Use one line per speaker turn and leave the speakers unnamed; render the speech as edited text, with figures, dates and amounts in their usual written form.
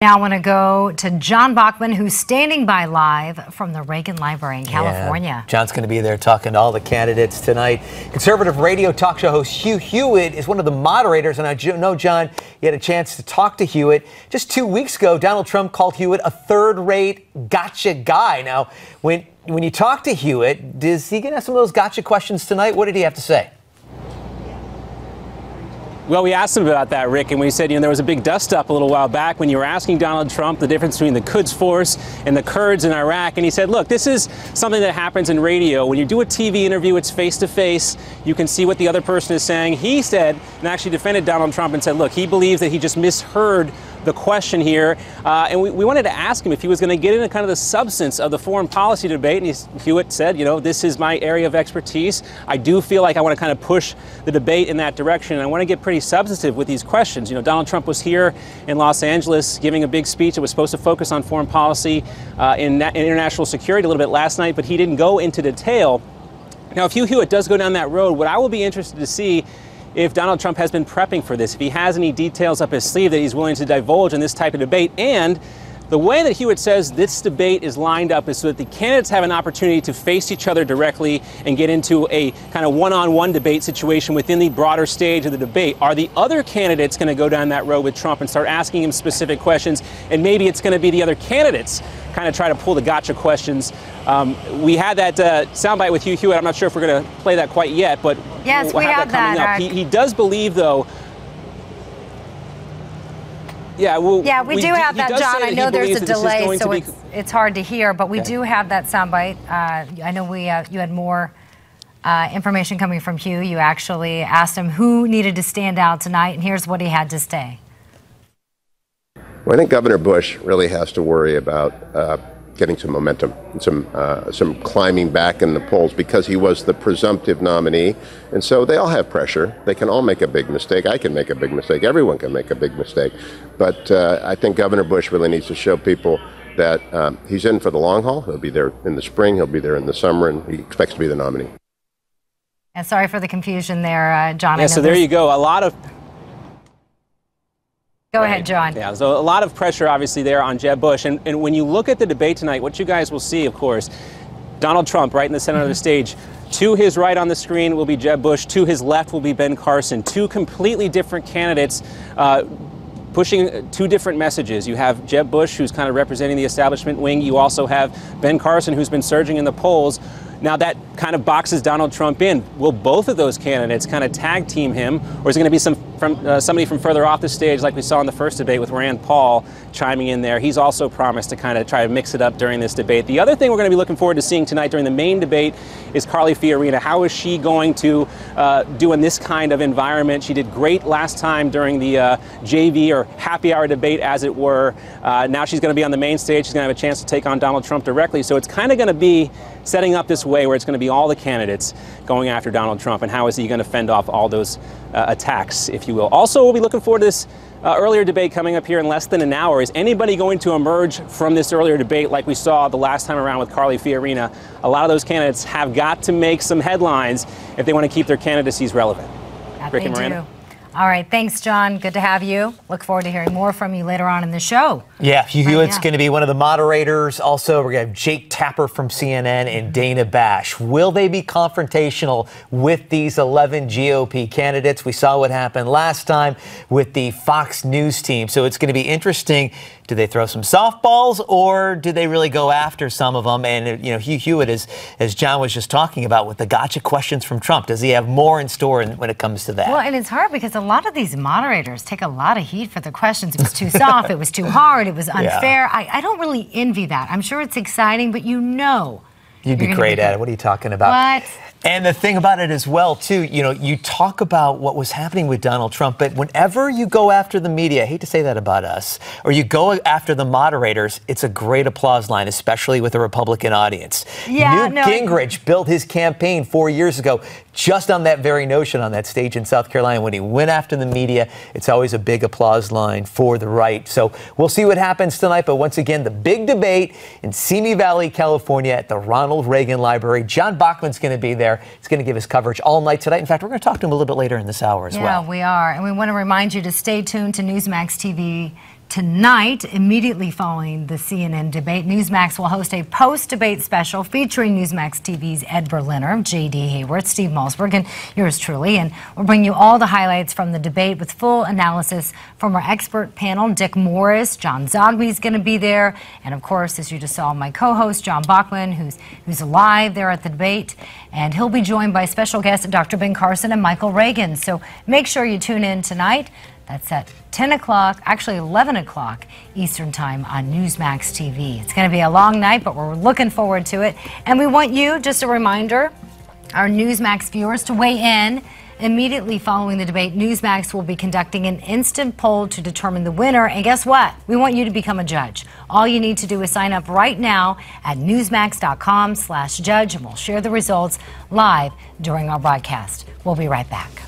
Now I want to go to John Bachman, who's standing by live from the Reagan Library in California.
Yeah, John's going to be there talking to all the candidates tonight. Conservative radio talk show host Hugh Hewitt is one of the moderators, and I know, John, you had a chance to talk to Hewitt. Just 2 weeks ago, Donald Trump called Hewitt a third-rate gotcha guy. Now, when you talk to Hewitt, is he going to have some of those gotcha questions tonight? What did he have to say?
Well, we asked him about that, Rick, and we said, there was a big dust-up a little while back when you were asking Donald Trump the difference between the Quds Force and the Kurds in Iraq, and he said, look, this is something that happens in radio. When you do a TV interview, it's face-to-face. You can see what the other person is saying. He said, and actually defended Donald Trump and said, look, he believes that he just misheard the question here, and we wanted to ask him if he was going to get into kind of the substance of the foreign policy debate, and Hewitt said, this is my area of expertise. I do feel like I want to kind of push the debate in that direction, and I want to get pretty substantive with these questions. Donald Trump was here in Los Angeles giving a big speech that was supposed to focus on foreign policy in international security a little bit last night, but he didn't go into detail. Now, if Hugh Hewitt does go down that road, what I will be interested to see if Donald Trump has been prepping for this, if he has any details up his sleeve that he's willing to divulge in this type of debate. And the way that Hewitt says this debate is lined up is so that the candidates have an opportunity to face each other directly and get into a kind of one-on-one debate situation within the broader stage of the debate. Are the other candidates going to go down that road with Trump and start asking him specific questions? And maybe it's going to be the other candidates kind of try to pull the gotcha questions. We had that soundbite with Hugh Hewitt. I'm not sure if we're going to play that quite yet, but
yes,
we'll have that coming up. He does believe, though. Yeah,
we do have that, John. I know there's a delay, so it's hard to hear, but we do have that soundbite. I know you had more information coming from Hugh. You actually asked him who needed to stand out tonight, and here's what he had to say.
Well, I think Governor Bush really has to worry about getting some momentum, some climbing back in the polls, because he was the presumptive nominee, and so they all have pressure. They can all make a big mistake. I can make a big mistake. Everyone can make a big mistake. But I think Governor Bush really needs to show people that he's in for the long haul. He'll be there in the spring. He'll be there in the summer, and he expects to be the nominee.
And sorry for the confusion there, John.
Yeah, so there you go.
Go ahead, John.
Yeah, so a lot of pressure, obviously, there on Jeb Bush. And when you look at the debate tonight, what you guys will see, of course, Donald Trump right in the center of the stage. To his right on the screen will be Jeb Bush. To his left will be Ben Carson. Two completely different candidates pushing two different messages. You have Jeb Bush, who's kind of representing the establishment wing. You also have Ben Carson, who's been surging in the polls. Now, that kind of boxes Donald Trump in. Will both of those candidates kind of tag team him, or is it going to be somebody from further off the stage, like we saw in the first debate with Rand Paul chiming in there? He's also promised to kind of try to mix it up during this debate. The other thing we're going to be looking forward to seeing tonight during the main debate is Carly Fiorina. How is she going to do in this kind of environment? She did great last time during the JV or happy hour debate, as it were. Now she's going to be on the main stage. She's going to have a chance to take on Donald Trump directly. So it's kind of going to be setting up this way where it's going to be all the candidates going after Donald Trump, and how is he going to fend off all those attacks, if you will. Also, we'll be looking forward to this earlier debate coming up here in less than an hour. Is anybody going to emerge from this earlier debate like we saw the last time around with Carly Fiorina? A lot of those candidates have got to make some headlines if they want to keep their candidacies relevant.
Rick and Miranda. All right. Thanks, John. Good to have you. Look forward to hearing more from you later on in the show.
Yeah, Hugh Hewitt's going to be one of the moderators. Also, we're going to have Jake Tapper from CNN and Dana Bash. Will they be confrontational with these 11 GOP candidates? We saw what happened last time with the Fox News team. So it's going to be interesting. Do they throw some softballs, or do they really go after some of them? And, Hugh Hewitt, as John was just talking about with the gotcha questions from Trump, does he have more in store when it comes to that?
Well, and it's hard because a lot of these moderators take a lot of heat for the questions. It was too soft, it was too hard, it was unfair. Yeah. I don't really envy that. I'm sure it's exciting, but
You'd be great at it. What are you talking about?
What?
And the thing about it as well, too, you talk about what was happening with Donald Trump, but whenever you go after the media, I hate to say that about us, or you go after the moderators, it's a great applause line, especially with a Republican audience.
Yeah,
Newt Gingrich built his campaign 4 years ago just on that very notion on that stage in South Carolina. When he went after the media, it's always a big applause line for the right. So we'll see what happens tonight. But once again, the big debate in Simi Valley, California at the Ronald Reagan Library. John Bachman's going to be there. He's going to give us coverage all night tonight. In fact, we're going to talk to him a little bit later in this hour as well.
Yeah, we are. And we want to remind you to stay tuned to Newsmax TV tonight, immediately following the CNN debate, Newsmax will host a post-debate special featuring Newsmax TV's Ed Berliner, J.D. Hayward, Steve Malzberg, and yours truly. And we'll bring you all the highlights from the debate with full analysis from our expert panel. Dick Morris, John Zogby is going to be there. And of course, as you just saw, my co-host, John Bachman, who's live there at the debate. And he'll be joined by special guests Dr. Ben Carson and Michael Reagan. So make sure you tune in tonight. That's at 10 o'clock, actually 11 o'clock Eastern Time on Newsmax TV. It's going to be a long night, but we're looking forward to it. And we want you, just a reminder, our Newsmax viewers, to weigh in. Immediately following the debate, Newsmax will be conducting an instant poll to determine the winner. And guess what? We want you to become a judge. All you need to do is sign up right now at newsmax.com/judge, and we'll share the results live during our broadcast. We'll be right back.